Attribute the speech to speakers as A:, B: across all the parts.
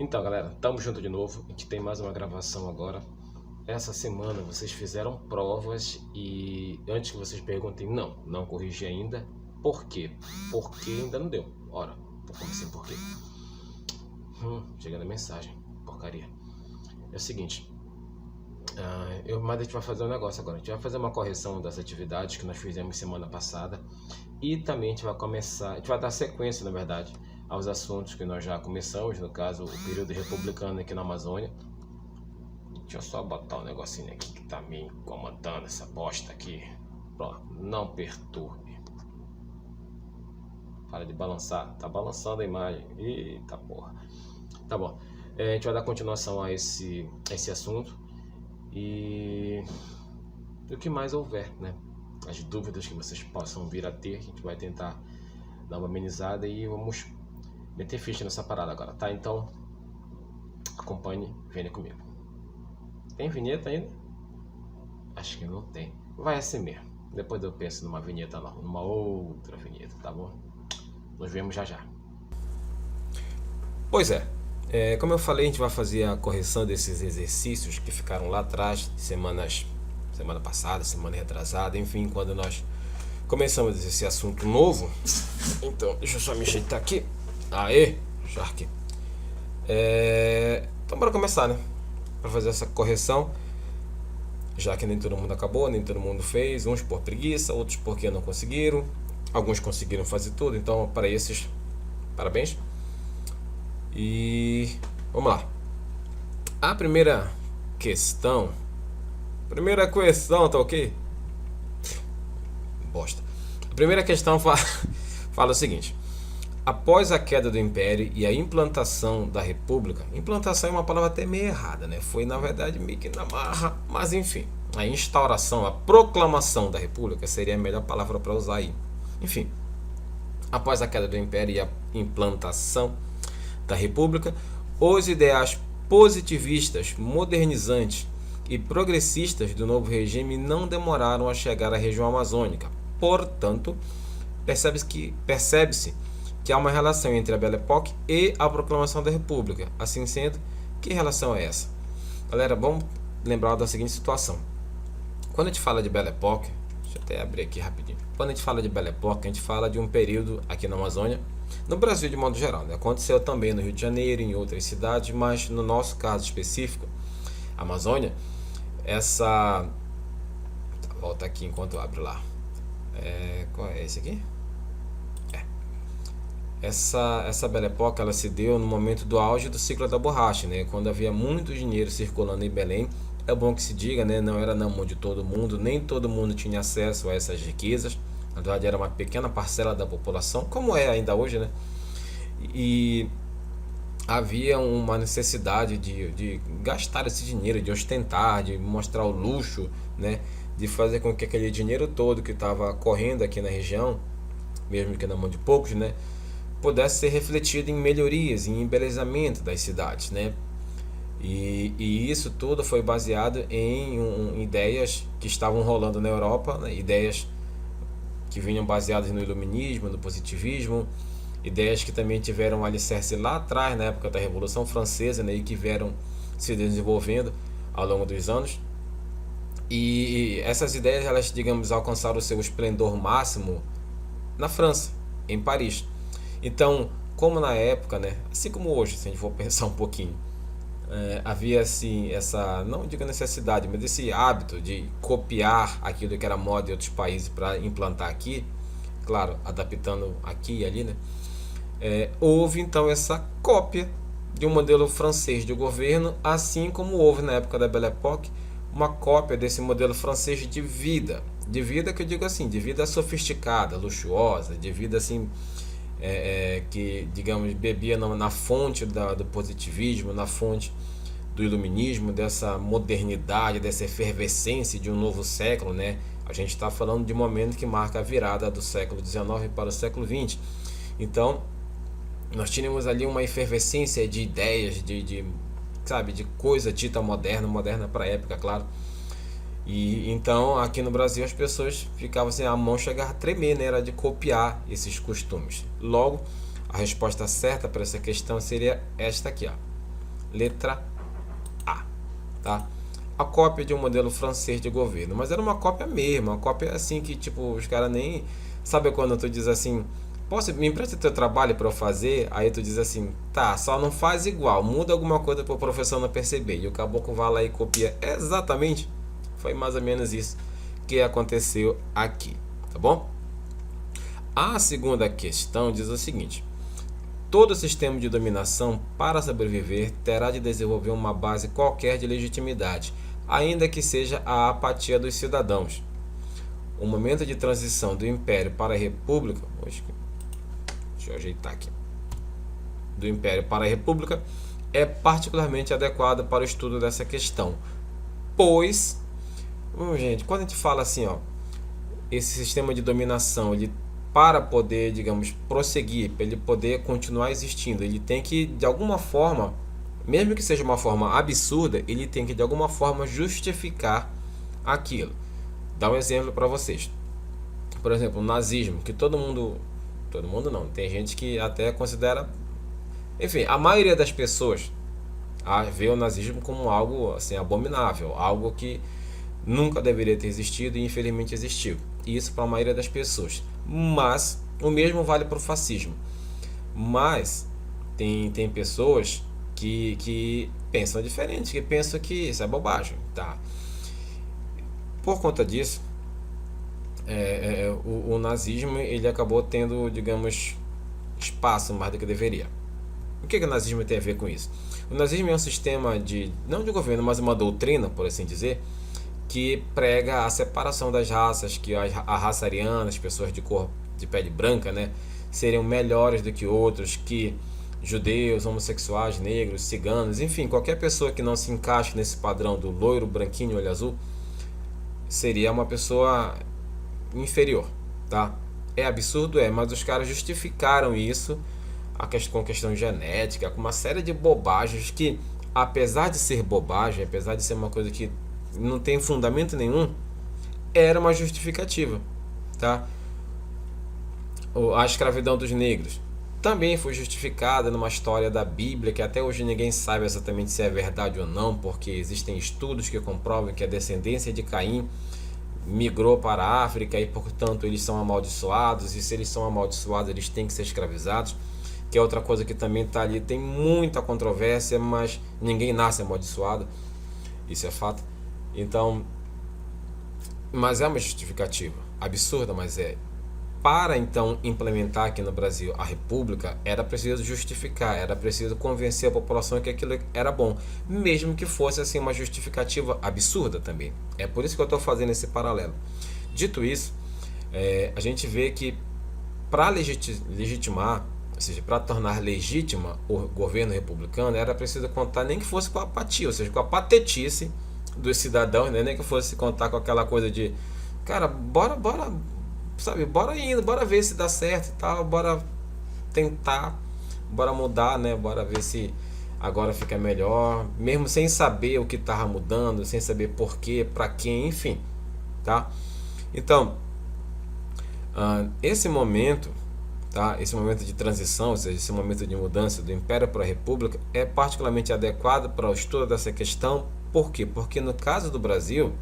A: Então, galera, tamo junto de novo. A gente tem mais uma gravação agora. Essa semana vocês fizeram provas e antes que vocês perguntem, não corrigi ainda. Por quê? Porque ainda não deu. Ora, como assim por quê? Chegando a mensagem, porcaria. É o seguinte, mas a gente vai fazer um negócio agora. A gente vai fazer uma correção das atividades que nós fizemos semana passada e também a gente vai dar sequência, na verdade, aos assuntos que nós já começamos, no caso, o período republicano aqui na Amazônia. Deixa eu só botar um negocinho aqui que tá me incomodando, essa bosta aqui. Pronto, não perturbe. Para de balançar, tá balançando a imagem. Eita porra. Tá bom, a gente vai dar continuação a esse assunto e o que mais houver, né? As dúvidas que vocês possam vir a ter, a gente vai tentar dar uma amenizada e vamos meter ficha nessa parada agora, tá? Então, acompanhe, venha comigo. Tem vinheta ainda? Acho que não tem. Vai assim mesmo. Depois eu penso numa vinheta não, numa outra vinheta, tá bom? Nos vemos já já. Pois é, como eu falei, a gente vai fazer a correção desses exercícios que ficaram lá atrás, semana passada, semana retrasada, enfim, quando nós começamos esse assunto novo. Então, deixa eu só me ajeitar aqui. Aê, Shark. Então bora começar, né? Para fazer essa correção, já que nem todo mundo acabou, nem todo mundo fez, uns por preguiça, outros porque não conseguiram, alguns conseguiram fazer tudo, então para esses, parabéns. E vamos lá. A primeira questão, tá ok? Bosta. A primeira questão fala o seguinte: após a queda do Império e a implantação da República, implantação é uma palavra até meio errada, né? Foi na verdade meio que na marra, mas enfim, a instauração, a proclamação da República seria a melhor palavra para usar aí. Enfim, após a queda do Império e a implantação da República, os ideais positivistas, modernizantes e progressistas do novo regime não demoraram a chegar à região amazônica. Portanto, percebe-se que há uma relação entre a Belle Époque e a proclamação da República. Assim sendo, que relação é essa? Galera, vamos lembrar da seguinte situação. Quando a gente fala de Belle Époque, deixa eu até abrir aqui rapidinho. Quando a gente fala de Belle Époque, a gente fala de um período aqui na Amazônia, no Brasil de modo geral, né? Aconteceu também no Rio de Janeiro, em outras cidades, mas no nosso caso específico, Amazônia, essa... Volta aqui enquanto eu abro lá. Qual é esse aqui? Essa Belle Époque, ela se deu no momento do auge do ciclo da borracha, né? Quando havia muito dinheiro circulando em Belém. É bom que se diga, né? Não era na mão de todo mundo, nem todo mundo tinha acesso a essas riquezas. Na verdade, era uma pequena parcela da população, como é ainda hoje, né? E havia uma necessidade de gastar esse dinheiro, de ostentar, de mostrar o luxo, né? De fazer com que aquele dinheiro todo que estava correndo aqui na região, mesmo que na mão de poucos, né, pudesse ser refletido em melhorias, em embelezamento das cidades, né? E isso tudo foi baseado em ideias que estavam rolando na Europa, né? Ideias que vinham baseadas no iluminismo, no positivismo, ideias que também tiveram alicerce lá atrás, na época da Revolução Francesa, né? E que vieram se desenvolvendo ao longo dos anos. E essas ideias, elas, digamos, alcançaram o seu esplendor máximo na França, em Paris. Então, como na época, né, assim como hoje, se a gente for pensar um pouquinho, havia assim essa, não digo necessidade, mas esse hábito de copiar aquilo que era moda em outros países para implantar aqui, claro, adaptando aqui e ali, né? Houve então essa cópia de um modelo francês de governo, assim como houve na época da Belle Époque uma cópia desse modelo francês de vida que eu digo assim, de vida sofisticada, luxuosa, de vida assim, que, digamos, bebia na fonte do positivismo, na fonte do iluminismo, dessa modernidade, dessa efervescência de um novo século, né? A gente está falando de um momento que marca a virada do século XIX para o século XX. Então, nós tínhamos ali uma efervescência de ideias, sabe, de coisa dita moderna para a época, claro. E então aqui no Brasil as pessoas ficavam assim, a mão chegava a tremer, né? Era de copiar esses costumes. Logo, a resposta certa para essa questão seria esta aqui, ó. Letra A, tá? A cópia de um modelo francês de governo, mas era uma cópia mesmo, uma cópia assim que tipo os caras nem sabe quando tu diz assim, posso me empresta teu trabalho para eu fazer, aí tu diz assim, tá, só não faz igual, muda alguma coisa para o professor não perceber, e o caboclo vai lá e copia exatamente, foi mais ou menos isso que aconteceu aqui, tá bom? A segunda questão diz o seguinte: todo sistema de dominação, para sobreviver, terá de desenvolver uma base qualquer de legitimidade, ainda que seja a apatia dos cidadãos. O momento de transição do Império para a República, deixa eu ajeitar aqui, do Império para a República, é particularmente adequado para o estudo dessa questão, pois, gente, quando a gente fala assim, ó, esse sistema de dominação, ele para poder, digamos, prosseguir, para ele poder continuar existindo, ele tem que, de alguma forma, mesmo que seja uma forma absurda, ele tem que, de alguma forma, justificar aquilo. Dá um exemplo para vocês. Por exemplo, o nazismo, que todo mundo não, tem gente que até considera, enfim, a maioria das pessoas vê o nazismo como algo assim abominável, algo que nunca deveria ter existido e infelizmente existiu. E isso para a maioria das pessoas. Mas o mesmo vale para o fascismo. Mas tem pessoas que pensam diferente, que pensam que isso é bobagem, tá? Por conta disso, o nazismo ele acabou tendo, digamos, espaço mais do que deveria. O que o nazismo tem a ver com isso? O nazismo é um sistema não de governo, mas uma doutrina, por assim dizer, que prega a separação das raças, que a raça ariana, as pessoas de cor de pele branca, né, seriam melhores do que outros, que judeus, homossexuais, negros, ciganos, enfim, qualquer pessoa que não se encaixe nesse padrão do loiro, branquinho, olho azul, seria uma pessoa inferior, tá? É absurdo, mas os caras justificaram isso com questão genética, com uma série de bobagens que, apesar de ser bobagem, apesar de ser uma coisa que não tem fundamento nenhum, era uma justificativa, tá? A escravidão dos negros também foi justificada numa história da Bíblia que até hoje ninguém sabe exatamente se é verdade ou não, porque existem estudos que comprovam que a descendência de Caim migrou para a África e portanto eles são amaldiçoados, e se eles são amaldiçoados eles têm que ser escravizados, que é outra coisa que também está ali, tem muita controvérsia, mas ninguém nasce amaldiçoado, isso é fato. Então, mas é uma justificativa absurda, mas é. Para então implementar aqui no Brasil a República, era preciso justificar, era preciso convencer a população que aquilo era bom, mesmo que fosse assim uma justificativa absurda também. É por isso que eu estou fazendo esse paralelo. Dito isso, a gente vê que para legitimar, ou seja, para tornar legítima o governo republicano, era preciso contar nem que fosse com a apatia, ou seja, com a patetice dos cidadãos, né? Nem que fosse contar com aquela coisa de, cara, bora, sabe, bora indo, bora ver se dá certo e tal, bora tentar, bora mudar, né? Bora ver se agora fica melhor, mesmo sem saber o que estava mudando, sem saber porquê, para quem, enfim, tá? Então, esse momento, tá? Esse momento de transição, ou seja, esse momento de mudança do Império para a República é particularmente adequado para o estudo dessa questão. Por quê? Porque no caso do Brasil,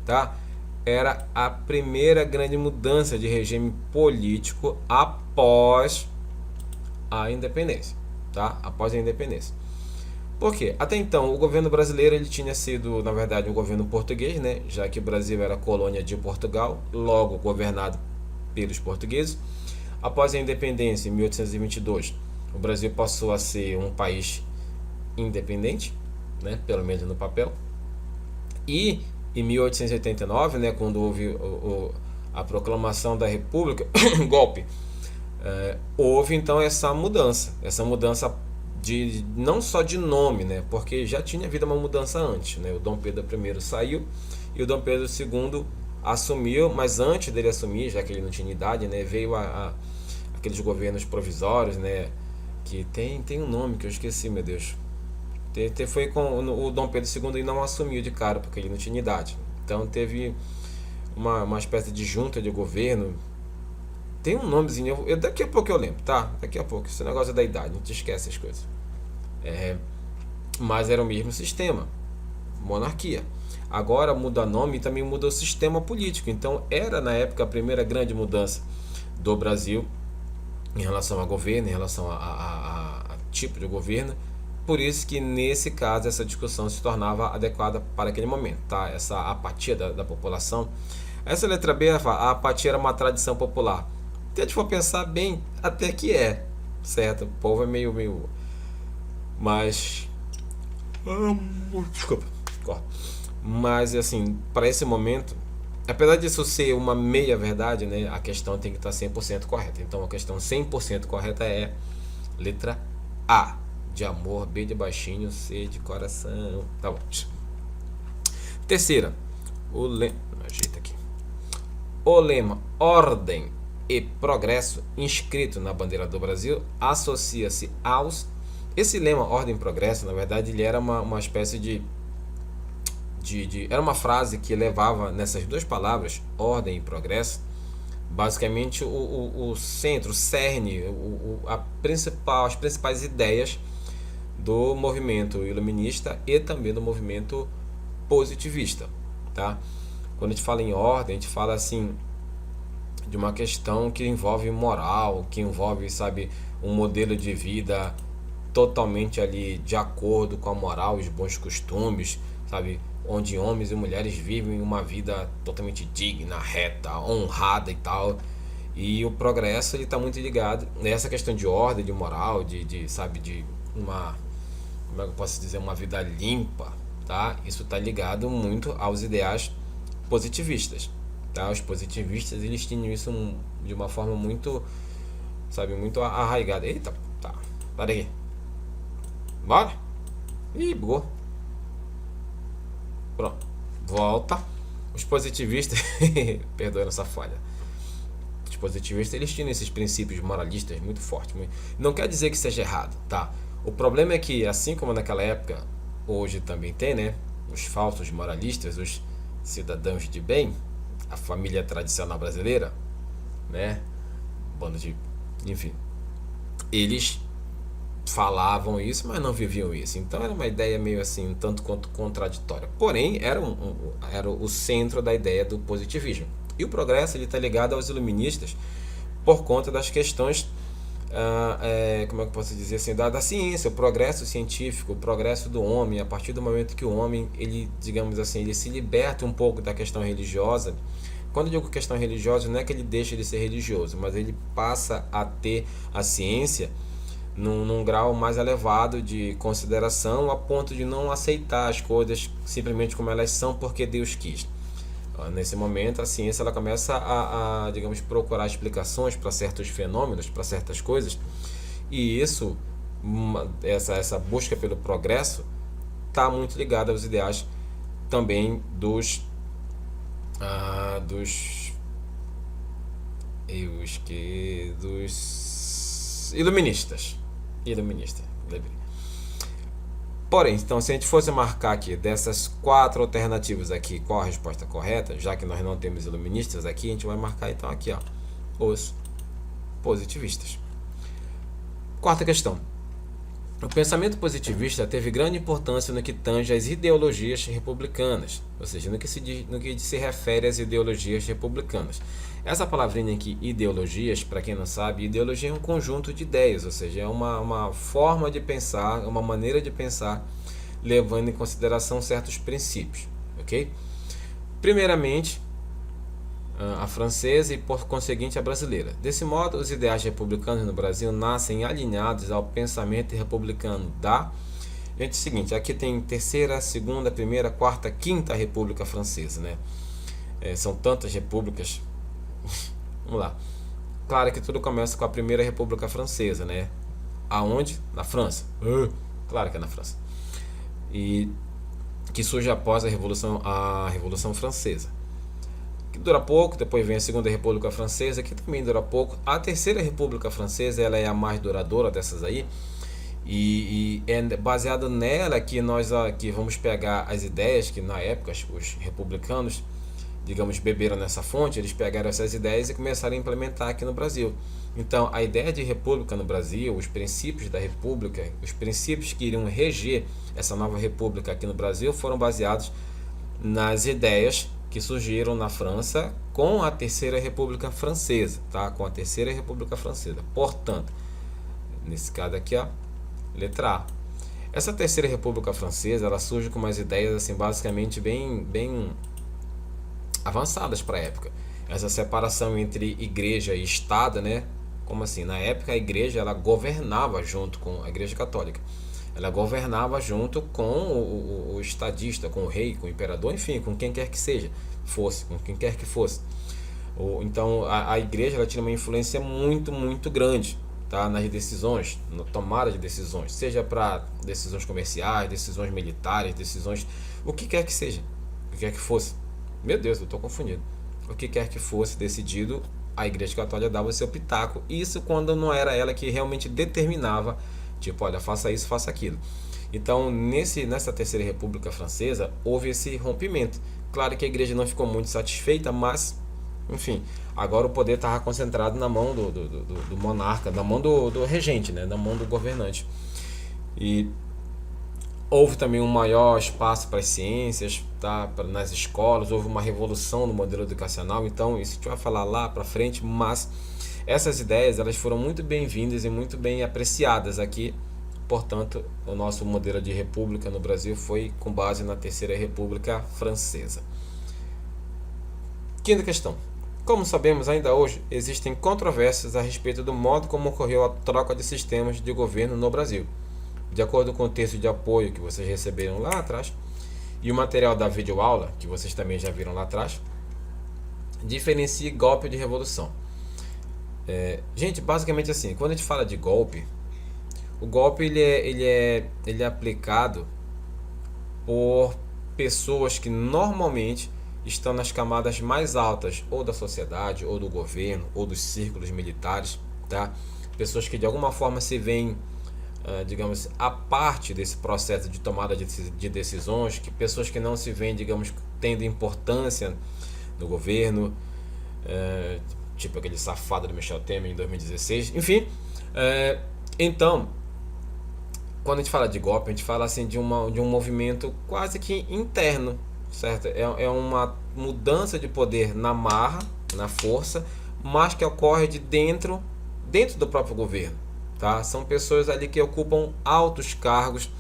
A: tá? Era a primeira grande mudança de regime político após a independência, tá? Após a independência. Por quê? Até então, o governo brasileiro ele tinha sido, na verdade, um governo português, né? Já que o Brasil era colônia de Portugal, logo governado pelos portugueses. Após a independência, em 1822, o Brasil passou a ser um país independente, né? Pelo menos no papel. E em 1889, né, quando houve a proclamação da República, golpe, houve então essa mudança de não só de nome, né, porque já tinha havido uma mudança antes, né, o Dom Pedro I saiu e o Dom Pedro II assumiu, mas antes dele assumir, já que ele não tinha idade, né, veio aqueles governos provisórios, né, que tem um nome que eu esqueci, meu Deus. Foi com o Dom Pedro II e não assumiu de cara, porque ele não tinha idade. Então teve uma espécie de junta de governo. Tem um nomezinho, daqui a pouco eu lembro, tá? Daqui a pouco, esse negócio da idade, não te esquece as coisas. mas era o mesmo sistema, monarquia. Agora muda nome e também muda o sistema político. Então era na época a primeira grande mudança do Brasil em relação a governo, em relação a tipo de governo. Por isso que nesse caso essa discussão se tornava adequada para aquele momento, tá? Essa apatia da população. Essa letra B, a apatia era uma tradição popular. Se a gente for pensar bem, até que é, certo? O povo é meio mas desculpa, corta. Mas assim, para esse momento, apesar disso ser uma meia verdade, né, a questão tem que estar 100% correta. Então a questão 100% correta é letra A, de amor, B de baixinho, C de coração. Tá bom. Terceira, ajeita aqui. O lema ordem e progresso inscrito na bandeira do Brasil associa-se aos... Esse lema ordem e progresso, na verdade, ele era uma espécie era uma frase que levava nessas duas palavras, ordem e progresso, basicamente o centro, o cerne, as principais ideias do movimento iluminista e também do movimento positivista, tá? Quando a gente fala em ordem, a gente fala assim de uma questão que envolve moral, que envolve, sabe, um modelo de vida totalmente ali de acordo com a moral, os bons costumes, sabe, onde homens e mulheres vivem uma vida totalmente digna, reta, honrada e tal. E o progresso ele está muito ligado nessa questão de ordem, de moral, sabe, de uma, como é que eu posso dizer, uma vida limpa, tá? Isso está ligado muito aos ideais positivistas, tá? Os positivistas eles tinham isso de uma forma muito, sabe, muito arraigada. Eita, tá, para aí, bora? Ih, bugou. Pronto, volta. Os positivistas, perdoando essa falha. Os positivistas eles tinham esses princípios moralistas muito fortes. Não quer dizer que seja errado, tá? O problema é que, assim como naquela época, hoje também tem, né? Os falsos moralistas, os cidadãos de bem, a família tradicional brasileira, né? Bando de, enfim, eles falavam isso, mas não viviam isso. Então era uma ideia meio assim, um tanto quanto contraditória. Porém, era o centro da ideia do positivismo. E o progresso está ligado aos iluministas por conta das questões, como é que eu posso dizer assim, da ciência, o progresso científico, o progresso do homem, a partir do momento que o homem, ele, digamos assim, ele se liberta um pouco da questão religiosa. Quando eu digo questão religiosa, não é que ele deixa de ser religioso, mas ele passa a ter a ciência num grau mais elevado de consideração, a ponto de não aceitar as coisas simplesmente como elas são porque Deus quis. Nesse momento a ciência ela começa digamos, procurar explicações para certos fenômenos, para certas coisas, e isso, essa busca pelo progresso está muito ligada aos ideais também dos iluministas. Porém, então, se a gente fosse marcar aqui dessas 4 alternativas aqui, qual a resposta correta, já que nós não temos iluministas aqui, a gente vai marcar então aqui, ó, os positivistas. Quarta questão. O pensamento positivista teve grande importância no que tange às ideologias republicanas, ou seja, no que se refere às ideologias republicanas. Essa palavrinha aqui, ideologias, para quem não sabe, ideologia é um conjunto de ideias, ou seja, é uma forma de pensar, uma maneira de pensar, levando em consideração certos princípios, ok? Primeiramente, a francesa e, por conseguinte, a brasileira. Desse modo, os ideais republicanos no Brasil nascem alinhados ao pensamento republicano da... Gente, é o seguinte, aqui tem terceira, segunda, primeira, quarta, quinta República Francesa, né? São tantas repúblicas. Vamos lá. Claro que tudo começa com a primeira República Francesa, né? Aonde? Na França. Claro que é na França. E que surge após a Revolução Francesa. Que dura pouco, depois vem a Segunda República Francesa, que também dura pouco. A Terceira República Francesa, ela é a mais duradoura dessas aí, e é baseado nela que nós aqui vamos pegar as ideias que na época os republicanos digamos, beberam nessa fonte, eles pegaram essas ideias e começaram a implementar aqui no Brasil. Então, a ideia de república no Brasil, os princípios da república, os princípios que iriam reger essa nova república aqui no Brasil foram baseados nas ideias que surgiram na França com a Terceira República Francesa, tá? Com a Terceira República Francesa. Portanto, nesse caso aqui, ó, letra A. Essa Terceira República Francesa, ela surge com umas ideias assim basicamente bem avançadas para a época. Essa separação entre igreja e Estado, né? Como assim? Na época a igreja ela governava junto com a Igreja Católica. Ela governava junto com o estadista, com o rei, com o imperador, enfim, com quem quer que seja, com quem quer que fosse. Então a igreja ela tinha uma influência muito grande, tá, nas decisões, na tomada de decisões, seja para decisões comerciais, decisões militares, decisões, o que quer que seja, o que quer que fosse. Meu Deus, eu estou confundido. O que quer que fosse decidido, a Igreja Católica dava o seu pitaco. Isso quando não era ela que realmente determinava, tipo, olha, faça isso, faça aquilo. Então, nessa Terceira República Francesa, houve esse rompimento. Claro que a igreja não ficou muito satisfeita, mas, enfim, agora o poder estava concentrado na mão do monarca, na mão do regente, né, na mão do governante. E houve também um maior espaço para as ciências, tá? Nas escolas, houve uma revolução no modelo educacional, então isso a gente vai falar lá para frente, mas essas ideias elas foram muito bem-vindas e muito bem apreciadas aqui. Portanto, o nosso modelo de república no Brasil foi com base na Terceira República Francesa. Quinta questão. Como sabemos, ainda hoje existem controvérsias a respeito do modo como ocorreu a troca de sistemas de governo no Brasil. De acordo com o texto de apoio que vocês receberam lá atrás e o material da videoaula, que vocês também já viram lá atrás, diferencie golpe de revolução. Gente, basicamente assim, quando a gente fala de golpe, o golpe ele é aplicado por pessoas que normalmente estão nas camadas mais altas ou da sociedade, ou do governo, ou dos círculos militares, tá? Pessoas que de alguma forma se veem, digamos, a parte desse processo de tomada de decisões, que pessoas que não se veem, digamos, tendo importância no governo, tipo aquele safado do Michel Temer em 2016, enfim. Então, quando a gente fala de golpe, a gente fala assim de um movimento quase que interno, certo? É uma mudança de poder na marra, na força, mas que ocorre de dentro do próprio governo. Tá? São pessoas ali que ocupam altos cargos,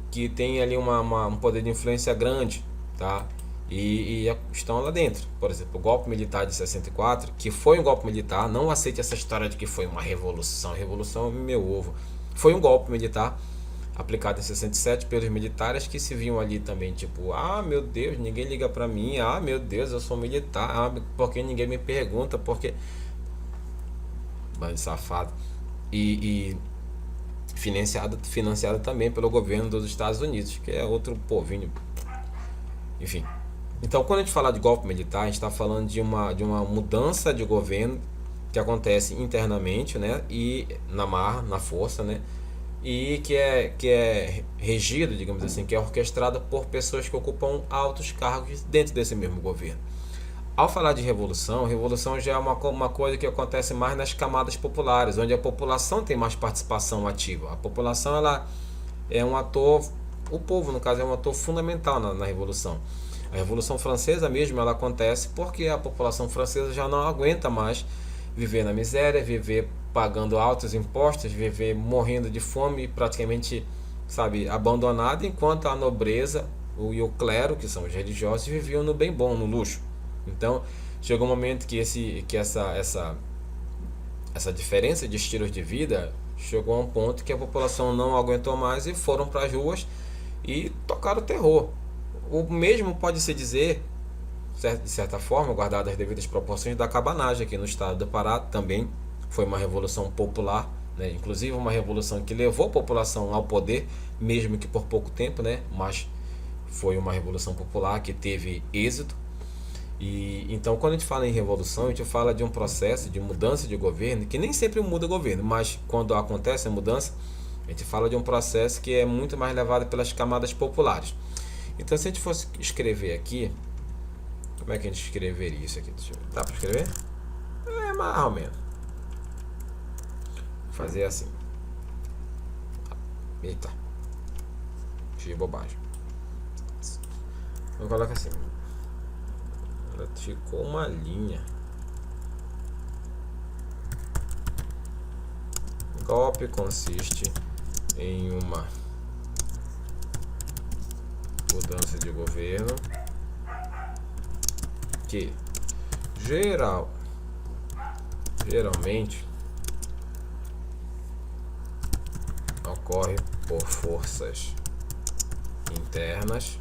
A: que têm ali um poder de influência grande, tá? E estão lá dentro. Por exemplo, o golpe militar de 64, que foi um golpe militar, não aceite essa história de que foi uma revolução. Revolução é meu ovo. Foi um golpe militar aplicado em 67 pelos militares que se viam ali também, tipo, meu Deus, ninguém liga pra mim, meu Deus, eu sou militar, porque ninguém me pergunta, porque... Bando safado. E financiado também pelo governo dos Estados Unidos, que é outro povinho. Enfim. Então, quando a gente fala de golpe militar, a gente está falando de uma mudança de governo que acontece internamente, né? E na marra, na força, né? E que é regido, digamos assim, que é orquestrado por pessoas que ocupam altos cargos dentro desse mesmo governo. Ao falar de revolução já é uma coisa que acontece mais nas camadas populares, onde a população tem mais participação ativa. A população ela é um ator, o povo no caso é um ator fundamental na revolução. A Revolução Francesa mesmo ela acontece porque a população francesa já não aguenta mais viver na miséria, viver pagando altos impostos, viver morrendo de fome, praticamente, sabe, abandonada, enquanto a nobreza e o clero, que são os religiosos, viviam no bem bom, no luxo. Então, chegou um momento que essa diferença de estilos de vida chegou a um ponto que a população não aguentou mais e foram para as ruas e tocaram o terror. O mesmo pode-se dizer, de certa forma, guardadas as devidas proporções, da cabanagem aqui no estado do Pará. Também foi uma revolução popular, né? Inclusive uma revolução que levou a população ao poder, mesmo que por pouco tempo, né? Mas foi uma revolução popular que teve êxito. E então, quando a gente fala em revolução, a gente fala de um processo de mudança de governo, que nem sempre muda o governo, mas quando acontece a mudança, a gente fala de um processo que é muito mais levado pelas camadas populares. Então, se a gente fosse escrever aqui, Como é que a gente escreveria isso aqui? Deixa eu ver. Dá para escrever? É mais ou menos. Fazer assim. Eita. Fiz bobagem. Eu coloco assim. Ficou uma linha. Golpe consiste em uma mudança de governo que geralmente ocorre por forças internas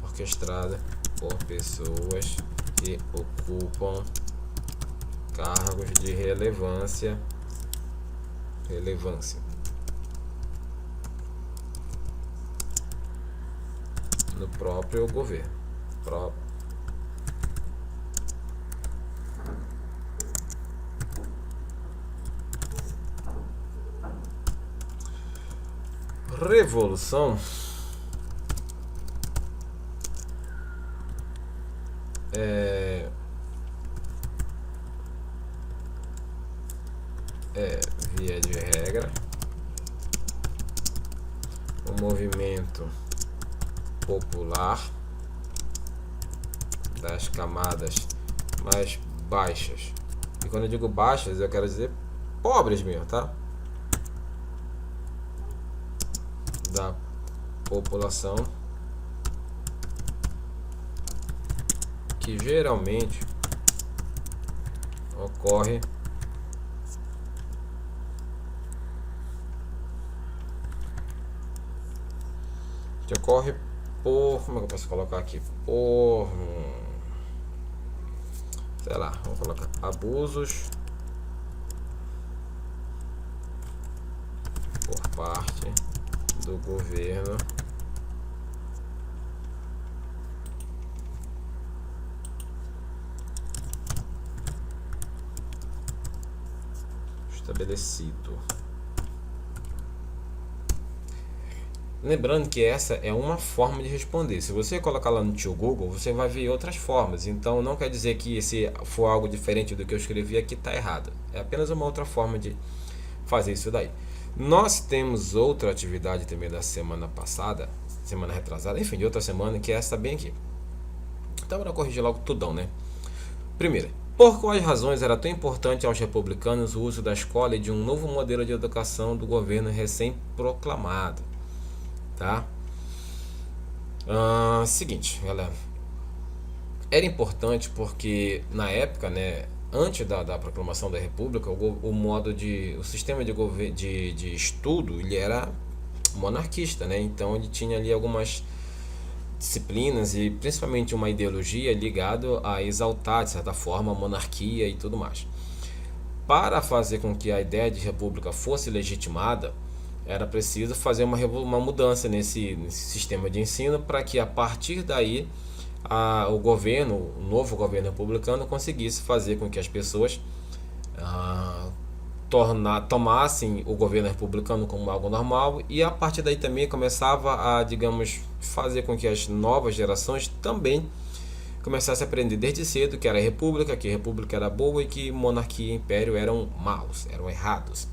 A: orquestradas por pessoas que ocupam cargos de relevância no próprio governo. Revolução é via de regra um movimento popular das camadas mais baixas. E quando eu digo baixas, eu quero dizer pobres mesmo, tá? Da população, que geralmente ocorre por, como é que eu posso colocar aqui? Por, sei lá, vamos colocar abusos por parte do governo estabelecido. Lembrando que essa é uma forma de responder. Se você colocar lá no tio Google, você vai ver outras formas. Então não quer dizer que se for algo diferente do que eu escrevi aqui está errado. É apenas uma outra forma de fazer isso daí. Nós temos outra atividade também da semana passada, semana retrasada, enfim, de outra semana, que é essa bem aqui. Então bora corrigir logo tudão, né? Primeiro, por quais razões era tão importante aos republicanos o uso da escola e de um novo modelo de educação do governo recém-proclamado? Tá? Seguinte, galera, era importante porque na época, né, antes da proclamação da República, o sistema de estudo ele era monarquista, né? Então ele tinha ali algumas disciplinas e principalmente uma ideologia ligada a exaltar de certa forma a monarquia e tudo mais. Para fazer com que a ideia de república fosse legitimada, era preciso fazer uma mudança nesse sistema de ensino para que a partir daí o novo governo republicano conseguisse fazer com que as pessoas tomassem o governo republicano como algo normal e a partir daí também começava a, digamos, fazer com que as novas gerações também começassem a aprender desde cedo que a república era boa e que monarquia e império eram maus, eram errados.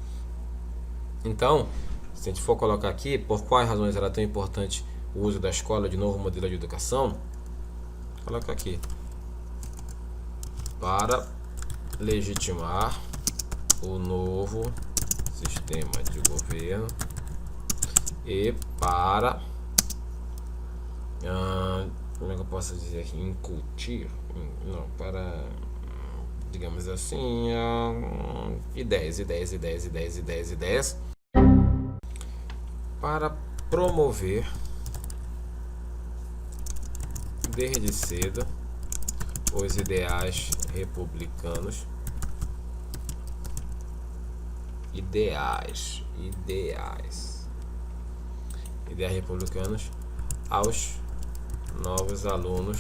A: Então, se a gente for colocar aqui por quais razões era tão importante o uso da escola de novo modelo de educação, coloca aqui para legitimar o novo sistema de governo e para como é que eu posso dizer aqui? Incutir, não, para, digamos assim, ideias para promover desde cedo os ideais republicanos, ideais republicanos aos novos alunos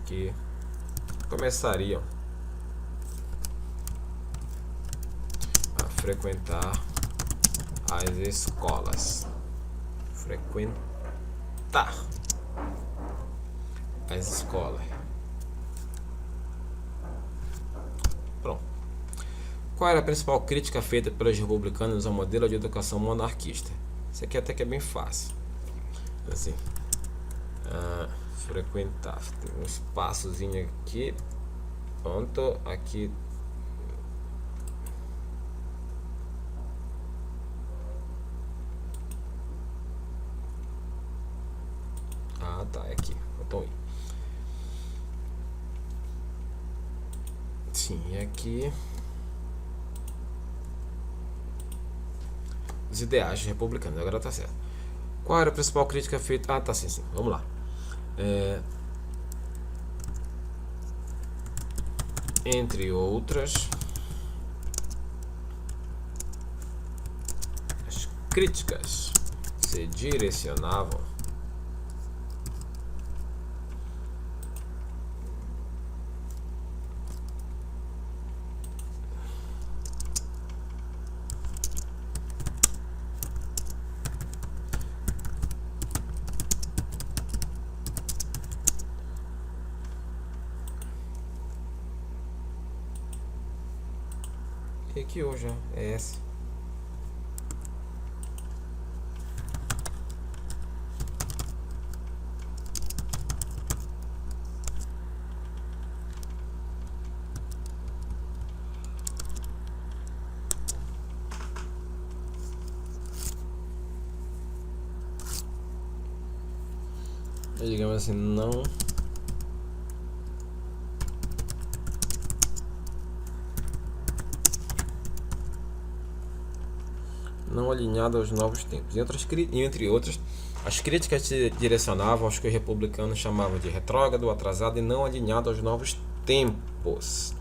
A: que começariam frequentar as escolas. Frequentar as escolas. Pronto. Qual era a principal crítica feita pelos republicanos ao modelo de educação monarquista? Isso aqui até que é bem fácil. Assim, frequentar. Tem um espaçozinho aqui. Pronto, aqui. Ah, tá, é aqui. Faltou aí. Sim, e aqui. Os ideais republicanos, agora tá certo. Qual era a principal crítica feita? Ah, tá, sim, vamos lá. Entre outras, as críticas se direcionavam que hoje é essa. Digamos assim, não alinhado aos novos tempos. Entre outras, as críticas se direcionavam aos que os republicanos chamavam de retrógrado, atrasado e não alinhado aos novos tempos.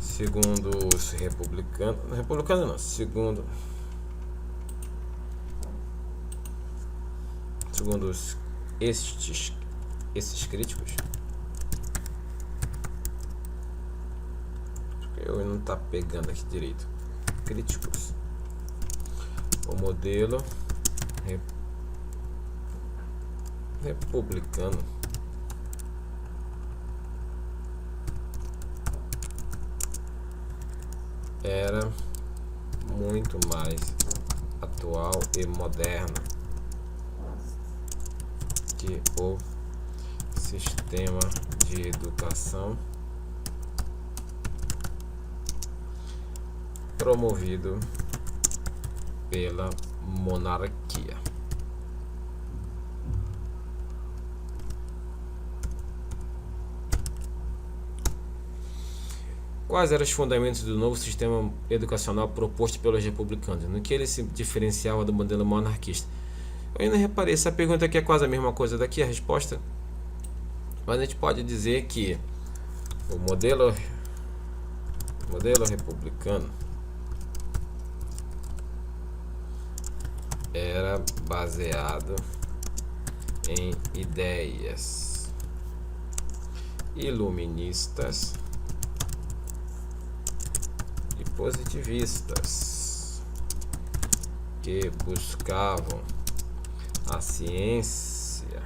A: Segundo os republicanos, segundo esses críticos, eu não tá pegando aqui direito. Críticos, o modelo republicano era muito mais atual e moderno que o sistema de educação promovido pela monarquia. Quais eram os fundamentos do novo sistema educacional proposto pelos republicanos? No que ele se diferenciava do modelo monarquista? Eu ainda reparei, essa pergunta aqui é quase a mesma coisa daqui, a resposta. Mas a gente pode dizer que o modelo republicano era baseado em ideias iluministas e positivistas que buscavam a ciência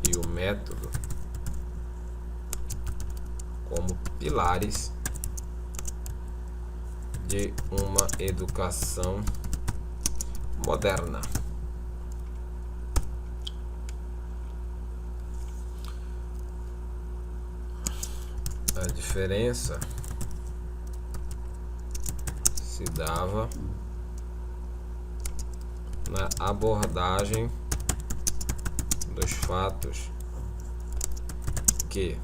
A: e o método como pilares de uma educação moderna. A diferença se dava na abordagem dos fatos que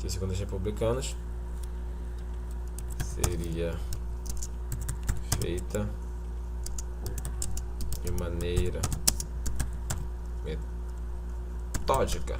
A: segundo os republicanos seria feita de maneira metódica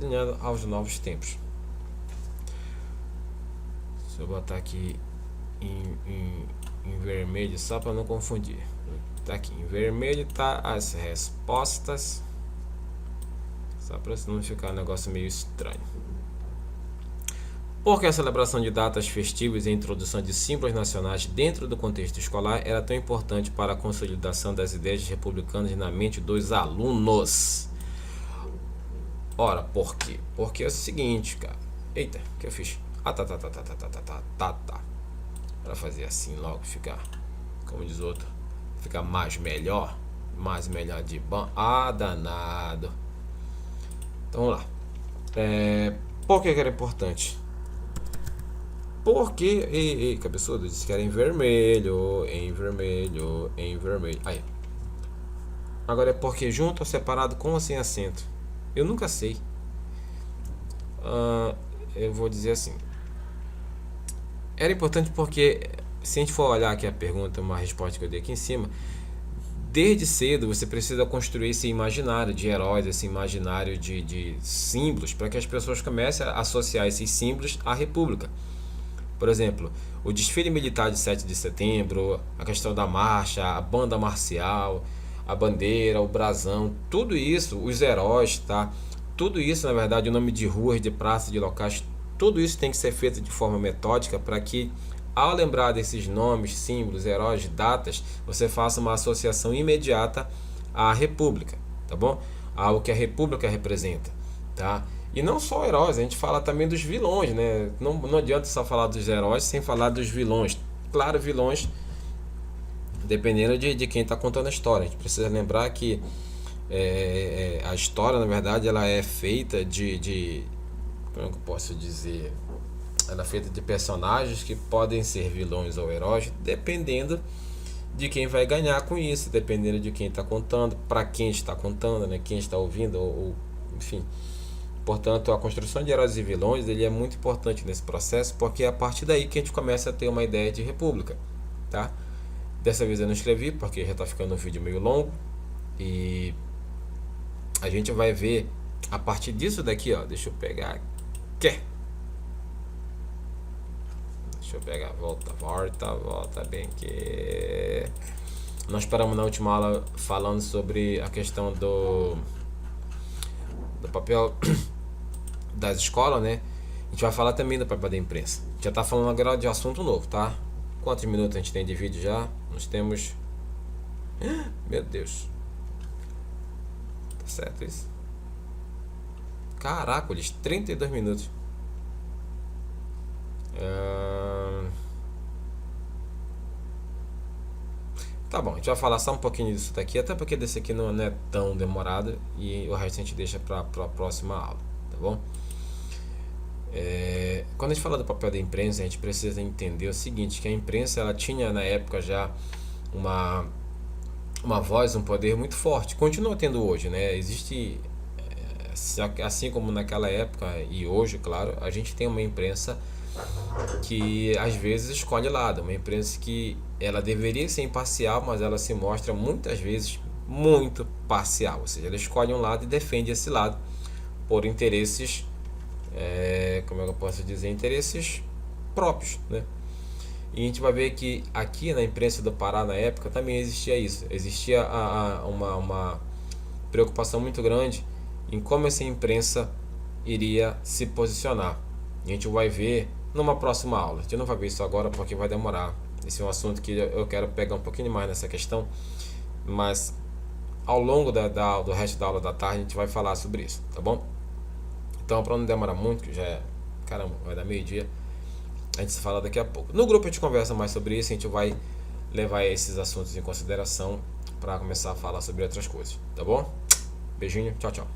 A: alinhando aos novos tempos. Deixa eu botar aqui em vermelho só para não confundir. Tá aqui em vermelho tá as respostas, só para não ficar um negócio meio estranho. Porque a celebração de datas festivas e a introdução de símbolos nacionais dentro do contexto escolar era tão importante para a consolidação das ideias republicanas na mente dos alunos? Ora, por quê? Porque é o seguinte, cara. Eita, o que eu fiz? Para fazer assim logo, ficar, como diz outro, ficar mais melhor de bom. Danado. Então vamos lá. Por que era importante? Porque, cabeçudo, disse que era em vermelho. Aí. Agora é porque junto ou separado, com ou sem acento? Eu nunca sei. Eu vou dizer assim. Era importante porque, se a gente for olhar aqui a pergunta, uma resposta que eu dei aqui em cima, desde cedo você precisa construir esse imaginário de heróis, esse imaginário de símbolos, para que as pessoas comecem a associar esses símbolos à República. Por exemplo, o desfile militar de 7 de setembro, a questão da marcha, a banda marcial, a bandeira, o brasão, tudo isso, os heróis, tá? Tudo isso, na verdade, o nome de ruas, de praças, de locais, tudo isso tem que ser feito de forma metódica para que, ao lembrar desses nomes, símbolos, heróis, datas, você faça uma associação imediata à República, tá bom? Ao que a República representa, tá? E não só heróis, a gente fala também dos vilões, né? Não adianta só falar dos heróis sem falar dos vilões. Claro, vilões, dependendo de quem está contando a história. A gente precisa lembrar que a história, na verdade, ela é feita de como é que eu posso dizer? Ela é feita de personagens que podem ser vilões ou heróis, dependendo de quem vai ganhar com isso, dependendo de quem está contando, para quem está contando, né? Quem está ouvindo, ou enfim. Portanto, a construção de heróis e vilões ele é muito importante nesse processo, porque é a partir daí que a gente começa a ter uma ideia de república, tá? Dessa vez eu não escrevi, porque já está ficando um vídeo meio longo, e a gente vai ver a partir disso daqui, ó. Deixa eu pegar aqui. Deixa eu pegar, volta bem aqui. Nós paramos na última aula falando sobre a questão do papel das escolas, né? A gente vai falar também do papel da imprensa. A gente já tá falando agora de assunto novo, tá? Quantos minutos a gente tem de vídeo já? Nós temos... Meu Deus. Tá certo isso? Caracoles, 32 minutos. Tá bom, a gente vai falar só um pouquinho disso daqui, até porque desse aqui não é tão demorado e o resto a gente deixa para a próxima aula, tá bom? Quando a gente fala do papel da imprensa, a gente precisa entender o seguinte, que a imprensa ela tinha na época já uma voz, um poder muito forte, continua tendo hoje, né? Existe, assim como naquela época e hoje, claro, a gente tem uma imprensa que às vezes escolhe lado, uma imprensa que ela deveria ser imparcial, mas ela se mostra muitas vezes muito parcial, ou seja, ela escolhe um lado e defende esse lado por interesses, como é que eu posso dizer, interesses próprios, né? E a gente vai ver que aqui na imprensa do Pará na época também existia isso, existia uma preocupação muito grande em como essa imprensa iria se posicionar. A gente vai ver numa próxima aula. A gente não vai ver isso agora porque vai demorar. Esse é um assunto que eu quero pegar um pouquinho mais nessa questão, mas ao longo do resto da aula da tarde a gente vai falar sobre isso, tá bom? Então, para não demorar muito, que já é, caramba, vai dar meio-dia, a gente se fala daqui a pouco. No grupo a gente conversa mais sobre isso, a gente vai levar esses assuntos em consideração para começar a falar sobre outras coisas, tá bom? Beijinho, tchau, tchau.